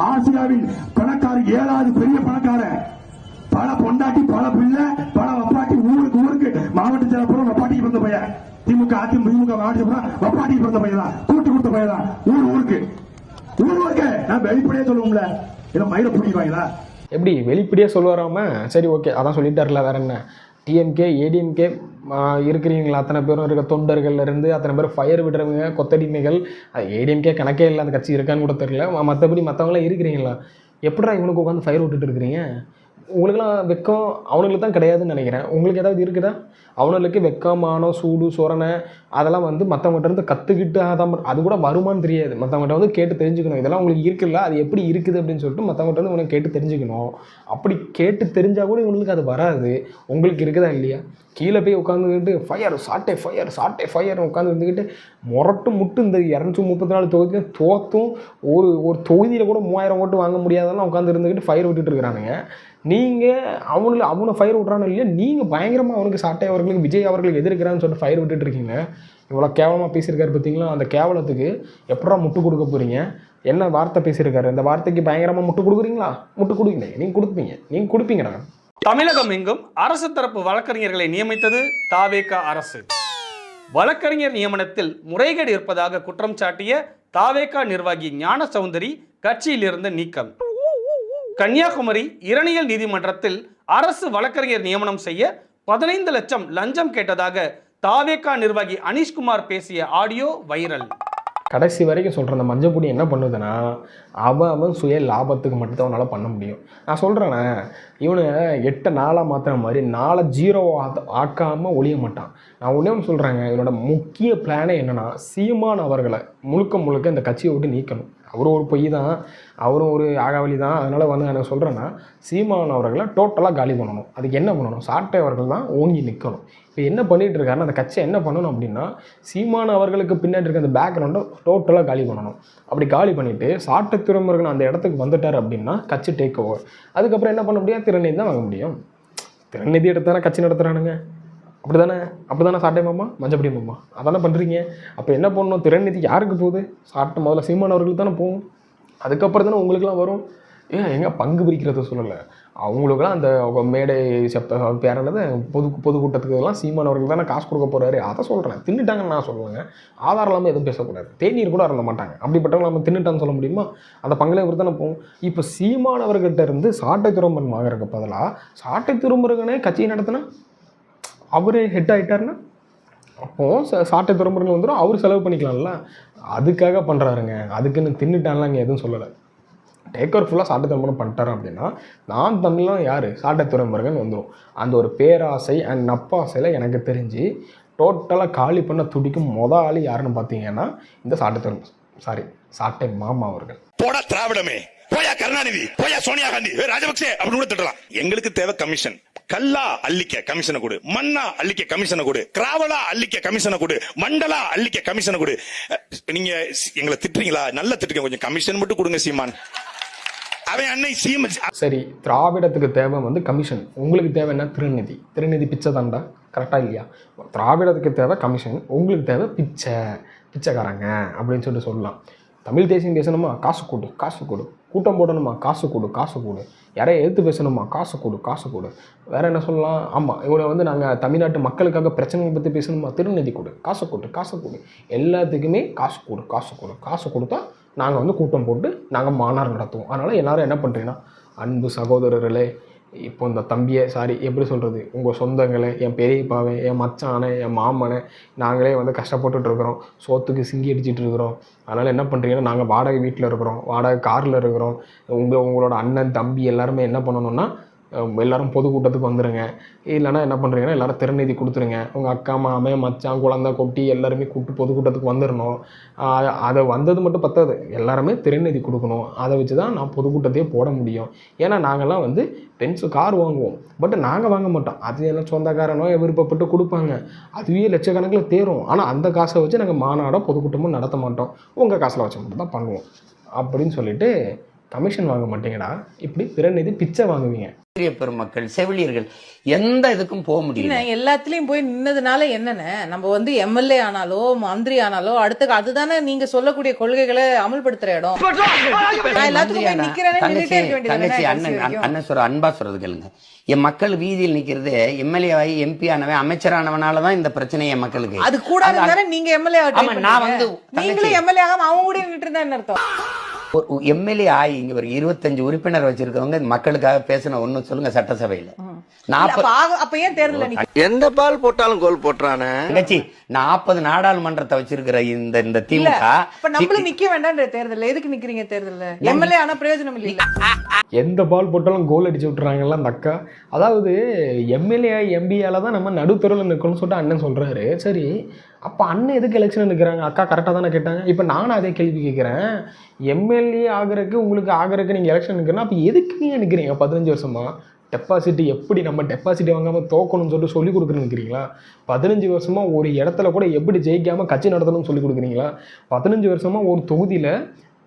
ஆசியாவின் பணக்கார 7வது பெரிய பணக்கார. பல பொண்டாட்டி, பல பிள்ளை, பல வப்பாட்டி, ஊருக்கு மாவட்ட செயலாளர் வப்பாட்டிக்கு பிறந்த பையன். திமுக அதிமுக மாவட்ட வப்பாட்டிக்கு பிறந்த பையன் தான், கூட்டு கொடுத்த பையன் தான். ஊருக்கு நான் வெளிப்படையா சொல்லுவோம்ல, இல்ல மயில பிடிப்பாங்களா? எப்படி வெளிப்படையா சொல்லுவாராம? சரி, ஓகே, அதான் சொல்லிட்டாருல, வேற என்ன? டிஎம்கே ஏடிஎம்கே இருக்கிறீங்களா அத்தனை பேரும் இருக்க, தொண்டர்கள்ல இருந்து அத்தனை பேர் ஃபயர் விடுறவங்க, கொத்தடிமைகள். ஏடிஎம்கே கணக்கே இல்லை, அந்த கட்சி இருக்கான்னு கூட தெரியல. மற்றபடி மற்றவங்களாம் இருக்கிறீங்களா? எப்படா இவனுக்கு உட்காந்து ஃபயர் விட்டுட்டு இருக்கிறீங்க? உங்களுக்குலாம் வெக்கம் அவனுங்களுக்கு தான் கிடையாதுன்னு நினைக்கிறேன். உங்களுக்கு ஏதாவது இருக்குதா? அவனுக்கு வெக்கம், மானம், சூடு, சொரணை அதெல்லாம் வந்து மற்றவங்ககிட்ட இருந்து கற்றுக்கிட்டு அது கூட வருமானு தெரியாது. மற்றவங்ககிட்ட வந்து கேட்டு தெரிஞ்சுக்கணும். இதெல்லாம் உங்களுக்கு இருக்குல்ல, அது எப்படி இருக்குது அப்படின்னு சொல்லிட்டு மற்றவங்ககிட்ட வந்து இவனுக்கு கேட்டு தெரிஞ்சுக்கணும். அப்படி கேட்டு தெரிஞ்சால் கூட இவங்களுக்கு அது வராது. உங்களுக்கு இருக்குதா இல்லையா? கீழே போய் உட்காந்துக்கிட்டு ஃபயர் சாட்டை ஃபயர் உட்காந்து இருந்துக்கிட்டு முரட்டு முட்டு இந்த 234 தொகுதியும் தோற்றும் ஒரு தொகுதியில் கூட 3000 ஓட்டு வாங்க முடியாதெல்லாம் உட்காந்து இருந்துக்கிட்டு ஃபயர் விட்டுட்டு இருக்கிறானுங்க. நீங்கள் அவனை ஃபயர் விட்றானு இல்லையா, நீங்கள் பயங்கரமாக அவனுக்கு சாட்டை அவர்களுக்கு விஜய் அவர்களுக்கு எதிர்க்கிறான்னு சொல்லிட்டு ஃபயர் விட்டுட்டு இருக்கீங்க. இவ்வளோ கேவலமாக பேசியிருக்காரு பார்த்தீங்களா? அந்த கேவலத்துக்கு எப்படா முட்டு கொடுக்க போகிறீங்க? என்ன வார்த்தை பேசியிருக்காரு? இந்த வார்த்தைக்கு பயங்கரமாக முட்டு கொடுக்குறீங்களா? முட்டு கொடுங்க, நீங்கள் கொடுப்பீங்கடா. தமிழகம் எங்கும் அரசு தரப்பு வழக்கறிஞர்களை நியமித்தது தாவேகா அரசு. வழக்கறிஞர் நியமனத்தில் முறைகேடு இருப்பதாக குற்றம் சாட்டிய தாவேகா நிர்வாகி ஞான சௌந்தரி கட்சியிலிருந்து நீக்கம். கன்னியாகுமரி இரணியல் நீதிமன்றத்தில் அரசு வழக்கறிஞர் நியமனம் செய்ய 15 லட்சம் லஞ்சம் கேட்டதாக தாவேகா நிர்வாகி அனீஷ்குமார் பேசிய ஆடியோ வைரல். கடைசி வரைக்கும் சொல்கிறேன், அந்த மஞ்சப்பொடி என்ன பண்ணுதுன்னா அவன் சுய லாபத்துக்கு மட்டும்தான் அவனால் பண்ண முடியும். நான் சொல்கிறேண்ணே, இவனு 8 நாளாக மாற்றுற மாதிரி 4 0 ஆக்காமல் ஒழிய மாட்டான். நான் ஒன்றே ஒன்று சொல்கிறேங்க, இவனோட முக்கிய பிளானே என்னென்னா சீமான் அவர்களை முழுக்க இந்த கட்சியை விட்டு நீக்கணும். அவரும் ஒரு பொய் தான், அவரும் ஒரு ஆகாவலி தான். அதனால் வந்து நான் சொல்கிறேன்னா சீமான் அவர்களை டோட்டலாக காலி பண்ணணும். அதுக்கு என்ன பண்ணணும்? சாட்டை அவர்கள் தான் ஓங்கி நிற்கணும். இப்போ என்ன பண்ணிகிட்டு இருக்காருன்னா அந்த கட்சியை என்ன பண்ணணும் அப்படின்னா சீமான் அவர்களுக்கு பின்னாடி இருக்க அந்த பேக்ரவுண்டை டோட்டலாக காலி பண்ணணும். அப்படி காலி பண்ணிவிட்டு சாட்டை துறைமுருகன் அந்த இடத்துக்கு வந்துட்டார் அப்படின்னா கட்சி டேக் ஓவர். அதுக்கப்புறம் என்ன பண்ண முடியும்? திறநிதி தான் வாங்க முடியும். திறநிதி எடுத்தானே கட்சி நடத்துகிறானுங்க. அப்படி தானே சாட்டை மாமா, மஞ்சப்படி மாமா அதானே பண்ணுறீங்க. அப்போ என்ன பண்ணணும்? திறநிதி யாருக்கு போகுது? சாட்டை முதல்ல சீமான் அவர்களுக்கு தானே போகும். அதுக்கப்புறம் தானே உங்களுக்குலாம் வரும். எங்கே பங்கு பிரிக்கிறத சொல்லலை, அவங்களுக்குலாம் அந்த மேடை பேரானது பொதுக்கூட்டத்துக்கு சீமான் அவர்கள் தானே காசு கொடுக்க போகிறாரு. அதை சொல்கிறேன். தின்னுட்டாங்கன்னு நான் சொல்லுவேங்க. ஆதாரம் இல்லாமல் எதுவும் பேசக்கூடாது. தேநீர் கூட அருந்த மாட்டாங்க. அப்படிப்பட்டவங்க நம்ம தின்னுட்டான்னு சொல்ல முடியுமா? அந்த பங்கிலே இவர் தானே போகும். இப்போ சீமான் அவர்கிட்ட இருந்து சாட்டை துறைமுருகன் வாங்குறதுக்கு பதிலாக சாட்டை துறைமுருகனே கட்சியை நடத்தினா அவரே ஹெட் ஆகிட்டாருன்னா அப்போது சாட்டை துறைமுருகன் வந்துடும், அவர் செலவு பண்ணிக்கலாம்ல. அதுக்காக பண்ணுறாருங்க. அதுக்குன்னு தின்னுட்டான்லாம் இங்கே எதுவும் சொல்லலை. டேக் ஓவர் ஃபுல்லாக சாட்டை துறைமுருகன் பண்ணிட்டாரன் அப்படின்னா நான் தமிழ்லாம் யார்? சாட்டை துறைமுருகன் வந்துடும். அந்த ஒரு பேராசை அண்ட் நப்பாசையில் எனக்கு தெரிஞ்சு டோட்டலாக காலி பண்ண துடிக்கும் ஆள் யாருன்னு பார்த்தீங்கன்னா இந்த சாட்டை மாமா அவர்கள். போடா திராவிடமே, போயா கருணாநிதி, போயா சோனியா காந்தி, ராஜபக்சே அப்படின்னு கூட திட்டலாம். எங்களுக்கு தேவை கமிஷன். கல்லா அள்ளிக்க கமிஷனை கொடு, மண்ணா அள்ளிக்க கமிஷனை கொடு, கிராவலா அள்ளிக்க கமிஷனை கொடு, மண்டலா அள்ளிக்க கமிஷனை கொடு. நீங்க எங்களை திட்டுறீங்களா? நல்ல திட்டுங்க, கொஞ்சம் கமிஷன் மட்டும் கொடுங்க சீமான். அவன் அன்னை சரி, திராவிடத்துக்கு தேவை வந்து கமிஷன், உங்களுக்கு தேவை என்ன? திருநிதி பிச்சை தாண்டா, கரெக்டாக இல்லையா? திராவிடத்துக்கு தேவை கமிஷன், உங்களுக்கு தேவை பிச்சைக்காரங்க அப்படின்னு சொல்லிட்டு சொல்லலாம். தமிழ் தேசியம் பேசணுமா? காசு கொடு. கூட்டம் போடணுமா? காசு கொடு. யாரையும் எதிர்த்து பேசணுமா? காசு கொடு. வேறு என்ன சொல்லலாம்? ஆமாம், இவனை வந்து நாங்கள் தமிழ்நாட்டு மக்களுக்காக பிரச்சனைகளை பற்றி பேசணுமா? திருநிதி கொடு, காசு கொடு. எல்லாத்துக்குமே காசு கொடுத்தா நாங்கள் வந்து கூட்டம் போட்டு நாங்கள் மாநாடு நடத்துவோம். அதனால் எல்லோரும் என்ன பண்ணுறீங்கன்னா, அன்பு சகோதரர்களே, இப்போ இந்த தம்பியை எப்படி சொல்கிறது, உங்கள் சொந்தங்களை, என் பெரியப்பாவை, என் மச்சானை, என் மாமனை நாங்களே வந்து கஷ்டப்பட்டுட்ருக்குறோம், சோத்துக்கு சிங்கி அடிச்சிட்டு இருக்கிறோம். அதனால் என்ன பண்ணுறீங்கன்னா, நாங்கள் வாடகை வீட்டில் இருக்கிறோம், வாடகை காரில் இருக்கிறோம். உங்களோட அண்ணன் தம்பி எல்லாருமே என்ன பண்ணணும்னா எல்லோரும் பொதுக்கூட்டத்துக்கு வந்துடுங்க. இல்லைனா என்ன பண்ணுறீங்கன்னா எல்லோரும் திறநிதி கொடுத்துருங்க. உங்கள் அக்கா, மாமன், மச்சான், குழந்தை, கொட்டி எல்லாருமே பொதுக்கூட்டத்துக்கு வந்துடணும். அதை வந்தது மட்டும் பத்தாது, எல்லாருமே திறநிதி கொடுக்கணும். அதை வச்சு தான் நான் பொதுக்கூட்டத்தையே போட முடியும். ஏன்னா நாங்கள்லாம் வந்து கார் வாங்குவோம், பட் நாங்கள் வாங்க மாட்டோம். அது என்ன சொந்தக்காரனோ விருப்பப்பட்டு கொடுப்பாங்க, அதுவே லட்சக்கணக்கில் தேரும். ஆனால் அந்த காசை வச்சு நாங்கள் மாநாடோ பொதுக்கூட்டமும் நடத்த மாட்டோம், உங்கள் காசில் வச்சு மட்டும் தான் பண்ணுவோம் அப்படின்னு சொல்லிட்டு கமிஷன் வாங்க மாட்டீங்கடா, இப்படி பிரநிதி பிச்சை வாங்குவீங்க. பெருமக்கள் செவிலியர்கள் எந்த இதுக்கும் போக முடியல. எல்லாத்துலயும் போய் நின்னதுனால என்னன்னு நம்ம வந்து எம்எல்ஏ ஆனாலோ மந்திரி ஆனாலோ அடுத்து அதுதானே நீங்க சொல்லக்கூடிய கொள்கைகளை அமல்படுத்துற இடம். அண்ணன் சொல்ற அன்பா சொல்றது கேளுங்க. என் மக்கள் வீதியில் நிக்கிறது எம்எல்ஏ ஆகி எம்பி ஆனவன் அமைச்சரானவனாலதான் இந்த பிரச்சனை என் மக்களுக்கு. அது கூட நீங்க எம்எல்ஏ நான் வந்து நீங்களும் எம்எல்ஏ ஆகாம அவங்க கூட நின்று இருந்தா என்ன அர்த்தம்? ஒரு எம்எல்ஏ ஆகி இங்க ஒரு 25 உறுப்பினர் வச்சிருக்கவங்க மக்களுக்காக பேசணும் ஒண்ணு சொல்லுங்க சட்டசபையில. அப்ப ஏன் தேர்தல் எந்த பால் போட்டாலும் கோல் போட்டுறானே. 40 நாடாளுமன்றத்தை வச்சிருக்கிற இந்த திமுக நம்மளும் நிக்க வேண்டாம் தேர்தல். எதுக்கு நிக்கிறீங்க தேர்தல்ல? எம்எல்ஏ ஆனா பிரயோஜனம் இல்ல. எந்த பால் போட்டாலும் கோல் அடிச்சு விட்டுறாங்கல்ல அந்த அக்கா. அதாவது எம்எல்ஏ எம்பியால தான் நம்ம நடுத்தருவில் நிற்கணும்னு சொல்லிட்டு அண்ணன் சொல்றாரு. சரி, அப்போ அண்ணன் எதுக்கு எலெக்ஷன் நிற்கிறாங்க? அக்கா கரெக்டாக தானே கேட்டாங்க. இப்போ நானும் அதே கேள்வி கேட்குறேன். எம்எல்ஏ ஆகிறதுக்கு உங்களுக்கு ஆகிறதுக்கு நீங்கள் எலெக்ஷன் நிற்கிறேன்னா அப்போ எதுக்கு நீங்கள் நிற்கிறீங்க? 15 வருஷமா டெபாசிட் எப்படி நம்ம டெபாசிட் வாங்காமல் தோக்கணும்னு சொல்லிட்டு சொல்லிக் கொடுக்குறேன்னு நிற்கிறீங்களா? 15 வருஷமாக ஒரு இடத்துல கூட எப்படி ஜெயிக்காமல் கட்சி நடத்தணும்னு சொல்லிக் கொடுக்குறீங்களா? 15 வருஷமாக ஒரு தொகுதியில்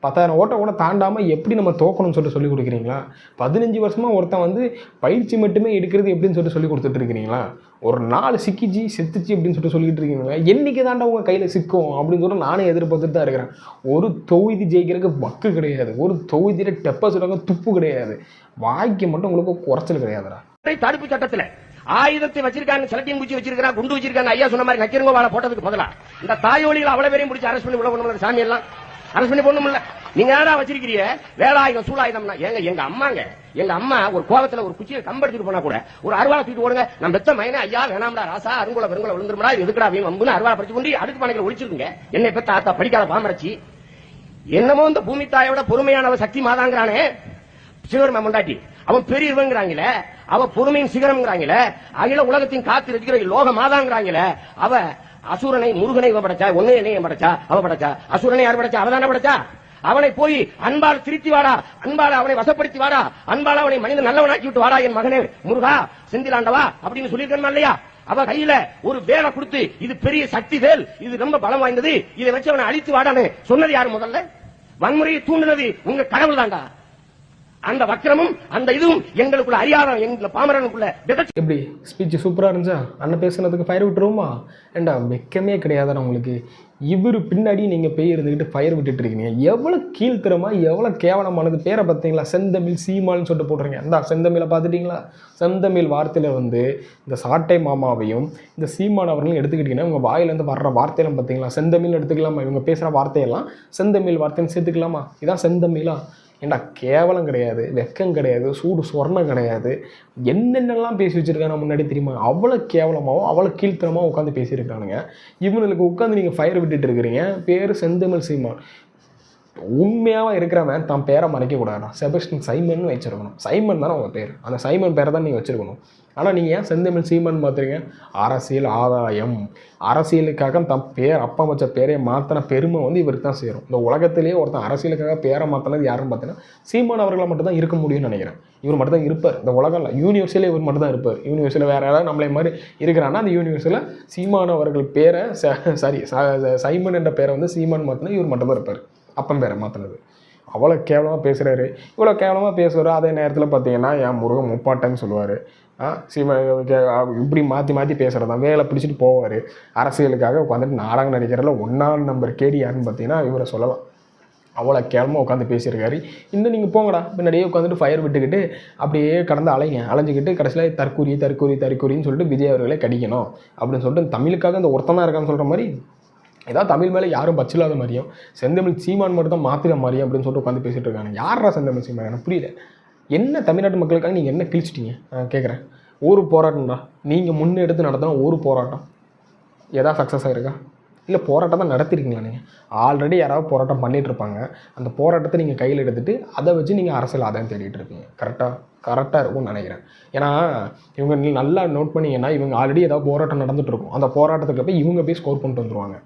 10,000 ஓட்டை கூட தாண்டாமல் எப்படி நம்ம தோக்கணும்னு சொல்லிட்டு சொல்லிக் கொடுக்குறீங்களா? 15 வருஷமாக ஒருத்தன் வந்து பயிற்சி மட்டுமே எடுக்கிறது எப்படின்னு சொல்லிட்டு சொல்லி கொடுத்துட்டு இருக்கிறீங்களா? ஒரு நாள் சிக்கிச்சு செத்துச்சு அப்படின்னு சொல்லிட்டு சொல்லிக்கிட்டு இருக்கீங்களா? என்றைக்கு தாண்டா உங்கள் கையில் சிக்கும் அப்படின்னு சொல்லிட்டு நானே எதிர்பார்த்துட்டு தான் இருக்கிறேன். ஒரு தொகுதி ஜெயிக்கிறதுக்கு வக்கு கிடையாது, ஒரு தொகுதியில் டெபாசிட் வாங்க துப்பு கிடையாது, வாய்க்கு மட்டும் உங்களுக்கு குறைச்சல் கிடையாதுடா. தடுப்பு சட்டத்தில் ஆயுதத்தை வச்சிருக்காங்க, செலக்டிங் பூச்சி வச்சிருக்காங்க, குண்டு வச்சிருக்காங்க. ஐயா சொன்ன மாதிரி நக்கிருங்க வாழ போட்டதுக்கு பதிலா இந்த தாயோலியில் அவ்வளவு பேரையும் பிடிச்சி அரெஸ்ட் பண்ணி உள்ள கொண்டு சாமி எல்லாம் அரெஸ்ட் பண்ணி போடணும் இல்ல. நீங்க யாரா வச்சிருக்கிறீங்க வேலாயுதம் சூழாயுதம்னா? எங்க அம்மா ஒரு கோபத்துல ஒரு குச்சியை கம்பெடுத்துட்டு போனா கூட ஒரு அருவாளை தூக்கிட்டு ஓடுங்க. நம்ம பெத்த மைனே ஐயா வேணாம்டா ராசா அருங்குல பெருங்குல விழுந்துருமா எதுக்கடா அம்புன்னு அருவாளை படிச்சு கொண்டு அடுக்கு பானைகளை ஒழிச்சிருங்க. என்னை பெத்த ஆத்தா படிக்காத பாமரச்சி என்னமோ இந்த பூமி தாயோட பொறுமையானவ சக்தி மாதாங்கிறானே சிவருமா முண்டாட்டி, அவன் பெரியவங்கிறாங்களே, அவ பொறுமையின் சிகரம்ங்கிறாங்களே, அகில உலகத்தின் காத்து இருக்கிற லோக மாதாங்கிறாங்களே, அவ அசுரனை முருகனை இவ படைச்சா, ஒன்னே என்னைய படைச்சா, அவ படைச்சா. அசுரனை யார் படைச்சா? அவதான படைச்சா. அவனை போய் அன்பால் திருத்தி வாடா, அன்பால அவனை வசப்படுத்தி வாடா, அன்பால அவனை மனித நல்லவனாக்கி விட்டு வாடா என் மகனே முருகா செந்திலாண்டவா அப்படின்னு சொல்லியிருக்கணுமா இல்லையா? அவ கையில ஒரு வேலை கொடுத்து இது பெரிய சக்தி வேல், இது ரொம்ப பலம் வாய்ந்தது, இதை வச்சு அவனை அழித்து வாடான்னு சொன்னது யாரு? முதல்ல வன்முறையை தூண்டினது உங்க கடவுள் தாண்டா. அந்த வக்கிரமும் அந்த இதுவும் எங்களுக்குள்ள அறியாத எங்க பாமரனுக்குள்ள எப்படி ஸ்பீச் சூப்பராக இருந்துச்சா? அண்ணன் பேசுனதுக்கு ஃபயர் விட்டுருவோமா? ஏண்டா வெக்கமே கிடையாதுண்ணா உங்களுக்கு. இவர் பின்னாடி நீங்கள் போய் இருந்துக்கிட்டு ஃபயர் விட்டுட்டு இருக்கீங்க. எவ்வளோ கீழ்த்தரமாக எவ்வளோ கேவலமானது. பேரை பார்த்தீங்களா? செந்தமிழ் சீமான்னு சொல்லிட்டு போடுறீங்க. அந்த செந்தமிழை பார்த்துட்டிங்களா? செந்தமிழ் வார்த்தையில் வந்து இந்த சாட்டை மாமாவையும் இந்த சீமான் அவர்களையும் எடுத்துக்கிட்டிங்கன்னா உங்கள் வாயிலேருந்து வர்ற வார்த்தையெல்லாம் பார்த்தீங்களா? செந்தமிழ் எடுத்துக்கலாமா? இவங்க பேசுகிற வார்த்தையெல்லாம் செந்தமிழ் வார்த்தைன்னு சேர்த்துக்கலாமா? இதான் செந்தமிழா? ஏண்டா கேவலம் கிடையாது, வெக்கம் கிடையாது, சூடு சொர்ணம் கிடையாது, என்னென்னலாம் பேசி வச்சுருக்காங்க முன்னாடி தெரியுமா? அவ்வளோ கேவலமாகவும் அவ்வளோ கீழ்த்தனமாக உட்காந்து பேசியிருக்கானுங்க. இவங்களுக்கு உட்காந்து நீங்கள் ஃபயர் விட்டுட்டு இருக்கிறீங்க. பேர் செந்தமிழ் சீமான். உண்மையாக இருக்கிறவன் தான் பேரை மறைக்கக்கூடாதுடா. செபஸ்டியன் சைமன் வச்சுருக்கணும். சைமன் தானே உங்கள் பேர், அந்த சைமன் பேரை தான் நீங்கள் வச்சுருக்கணும். ஆனால் நீங்கள் ஏன் செந்தமிழ் சீமான் பார்த்துறீங்க? அரசியல் ஆதாயம், அரசியலுக்காக தன் பேர் அப்பா வச்ச பேரை மாற்றின பெருமை வந்து இவருக்கு தான் சேரும். இந்த உலகத்திலேயே ஒருத்தன் அரசியலுக்காக பேரை மாற்றினது யாருன்னு பார்த்தீங்கன்னா சீமான் அவர்களை மட்டும் தான் இருக்க முடியும்னு நினைக்கிறேன். இவர் மட்டும் தான் இருப்பார் இந்த உலகம். யூனிவர்ஸில் இவர் மட்டும் தான் இருப்பார். யூனிவர்ஸில் வேறு யாராவது நம்மளே மாதிரி இருக்கிறான்னா அந்த யூனிவர்ஸில் சீமான் அவர்கள் பேரை சைமன் என்ற பேரை வந்து சீமான் மாற்றினா இவர் மட்டும் தான் இருப்பார். அப்பன் பேரை மாற்றினது. அவ்வளோ கேவலமாக பேசுகிறாரு. இவ்வளோ கேவலமாக பேசுவார். அதே நேரத்தில் பார்த்தீங்கன்னா என் முருகன் முப்பாட்டன்னு சொல்லுவார். இப்படி மாற்றி மாற்றி பேசுகிறதான் வேலை பிடிச்சிட்டு போவார். அரசியலுக்காக உட்காந்துட்டு நாடகம் நடிக்கிறதுல 1ஆம் நம்பர் கேடி யாருன்னு பார்த்தீங்கன்னா இவரை சொல்லலாம். அவ்வளோ கேவலமாக உட்காந்து பேசியிருக்காரு. இன்னும் நீங்கள் போங்கடா பின்னாடியே உட்காந்துட்டு ஃபயர் விட்டுக்கிட்டு அப்படியே கடந்து அலைஞ்சிக்கிட்டு கடைசியில் தற்கூரின்னு சொல்லிட்டு விஜய் அவர்களே கடிக்கணும் அப்படின்னு சொல்லிட்டு தமிழுக்காக இந்த ஒருத்தன் தான் இருக்கான்னு சொல்கிற மாதிரி ஏதாவது தமிழ் மேலே யாரும் பச்சில்லாத மாதிரியும் செந்தமிழ் சீமான் மட்டும் தான் மாற்றின மாதிரியும் அப்படின்னு சொல்லிட்டு உட்காந்து பேசிகிட்டு இருக்காங்க. யாரா செந்தமிழ் சீமான்? எனக்கு புரியல. என்ன தமிழ்நாட்டு மக்களுக்காக நீங்கள் என்ன கிழிச்சிட்டீங்க? நான் கேட்குறேன். ஒரு போராட்டம்டா நீங்கள் முன்னெடுத்து நடத்தின ஒரு போராட்டம் எதாவது சக்ஸஸ் ஆகிருக்கா? இல்லை போராட்டம் தான் நடத்திருக்கீங்களா? நீங்கள் ஆல்ரெடி யாராவது போராட்டம் பண்ணிகிட்ருப்பாங்க. அந்த போராட்டத்தை நீங்கள் கையில் எடுத்துகிட்டு அதை வச்சு நீங்கள் அரசியல் ஆதாயம் தேடிட்டு இருப்பீங்க. கரெக்டாக இருக்கும்னு நினைக்கிறேன். ஏன்னா இவங்க நல்லா நோட் பண்ணிங்கன்னா இவங்க ஆல்ரெடி ஏதாவது போராட்டம் நடந்துகிட்டு இருக்கும். அந்த போராட்டத்துக்கு போய் இவங்க போய் ஸ்கோர் பண்ணிட்டு வந்துடுவாங்க.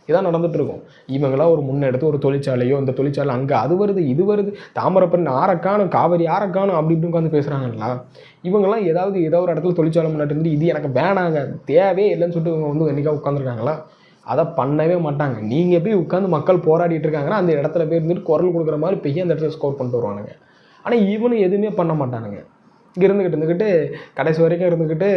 இதான் நடந்துகிட்ருக்கும். இவங்களாம் ஒரு முன்னெடுத்து ஒரு தொழிற்சாலையோ இந்த தொழிற்சாலை அங்கே அது வருது இது வருது தாமிரபரணி ஆரக்கானும் காவேரி ஆரக்கானும் அப்படி இப்படி உட்காந்து பேசுகிறாங்களா? இவங்கெல்லாம் ஏதோ ஒரு இடத்துல தொழிற்சாலை முன்னாடி இருந்து இது எனக்கு வேணாங்க தேவையே இல்லைன்னு சொல்லிட்டு இவங்க வந்து என்றைக்காக உட்காந்துருக்காங்களா? அதை பண்ணவே மாட்டாங்க. நீங்கள் போய் உட்காந்து மக்கள் போராடிட்டு இருக்காங்கன்னா அந்த இடத்துல போய் இருந்துட்டு குரல் கொடுக்குற மாதிரி பெய்ய அந்த இடத்துல ஸ்கோர் பண்ணிட்டு வருவானுங்க. ஆனால் இவனும் எதுவுமே பண்ண மாட்டானுங்க. இங்கே இருந்துக்கிட்டு கடைசி வரைக்கும் இருந்துக்கிட்டு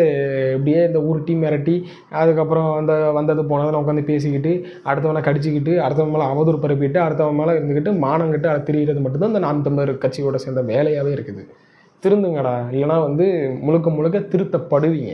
இப்படியே இந்த ஊர் டீம் மிரட்டி அதுக்கப்புறம் அந்த வந்தது போனதை உட்காந்து பேசிக்கிட்டு அடுத்தவனை கடிச்சிக்கிட்டு அடுத்தவன் மேலே அவதூறு பரப்பிட்டு அடுத்தவன் மேலே இருந்துக்கிட்டு மானங்கிட்டு அதை திரிகிறது மட்டும்தான் இந்த நாம் தமிழர் கட்சியோட சேர்ந்த வேலையாகவே இருக்குது. திருந்துங்கடா, இல்லைனா முழுக்க முழுக்க திருத்தப்படுவீங்க.